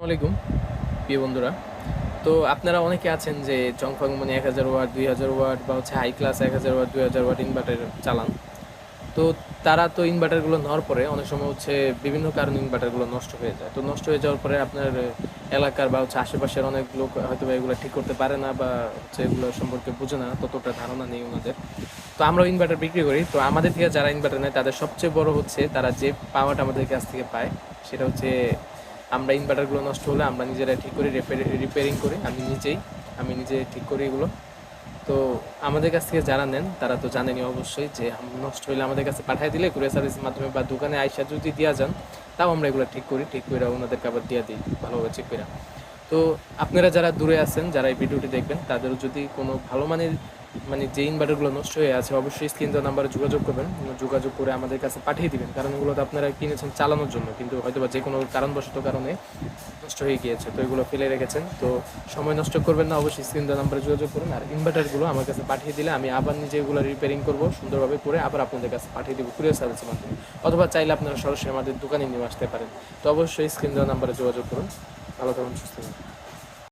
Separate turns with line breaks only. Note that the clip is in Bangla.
আসসালামাইকুম প্রিয় বন্ধুরা। তো আপনারা অনেকে আছেন যে জংফং মানে 1000 ওয়াট 2000 ওয়াট বা হচ্ছে high class 1000 watt 2000 watt inverter চালান। তো তারা তো ইনভার্টারগুলো নেওয়ার পরে অনেক সময় হচ্ছে বিভিন্ন কারণে ইনভার্টারগুলো নষ্ট হয়ে যায়। তো নষ্ট হয়ে যাওয়ার পরে আপনার এলাকার বা হচ্ছে আশেপাশের অনেক লোক হয়তো বা এগুলো ঠিক করতে পারে না বা হচ্ছে এগুলো সম্পর্কে বুঝে না, ততটা ধারণা নেই ওনাদের। তো আমরাও ইনভার্টার বিক্রি করি। তো আমাদের থেকে যারা ইনভার্টার নেয় তাদের সবচেয়ে বড় হচ্ছে তারা যে পাওয়াটা আমাদের কাছ থেকে পায় সেটা হচ্ছে আমরা ইনভার্টারগুলো নষ্ট হলে আমরা নিজেরা ঠিক করি, রিপেয়ারিং করি। আমি নিজে ঠিক করি এগুলো। তো আমাদের কাছ থেকে যারা নেন তারা তো জানেনই অবশ্যই যে নষ্ট হলে আমাদের কাছে পাঠিয়ে দিলে কুরিয়ার সার্ভিসের মাধ্যমে বা দোকানে আইসা যদি দেওয়া যান, তাও আমরা এগুলো ঠিক করি, ঠিক করে ওনাদেরকে আবার দিয়ে দিই ভালোভাবে চেক করে। তো আপনারা যারা দূরে আছেন, যারা এই ভিডিওটি দেখবেন, তাদেরও যদি কোনো ভালো মানের মানে যে ইনভার্টারগুলো নষ্ট হয়ে আছে অবশ্যই স্ক্রিন দেওয়া নাম্বারে যোগাযোগ করবেন, যোগাযোগ করে আমাদের কাছে পাঠিয়ে দিবেন। কারণ এগুলো তো আপনারা কিনেছেন চালানোর জন্য, কিন্তু হয়তো বা যে কোনো কারণবশত কারণে নষ্ট হয়ে গিয়েছে, তো এগুলো ফেলে রেখেছেন। তো সময় নষ্ট করবেন না, অবশ্যই স্ক্রিন দেওয়া নাম্বারে যোগাযোগ করুন। আর ইনভার্টারগুলো আমার কাছে পাঠিয়ে দিলে আমি আবার নিজে এগুলো রিপেয়ারিং করবো সুন্দরভাবে করে, আবার আপনাদের কাছে পাঠিয়ে দেবো কুরিয়ার সার্ভিসের মাধ্যমে। অথবা চাইলে আপনারা সরাসরি আমাদের দোকানে নিয়ে আসতে পারেন। তো অবশ্যই স্ক্রিন দেওয়া নাম্বারে যোগাযোগ করুন। ভালো থাকুন, সুস্থ থাকুন।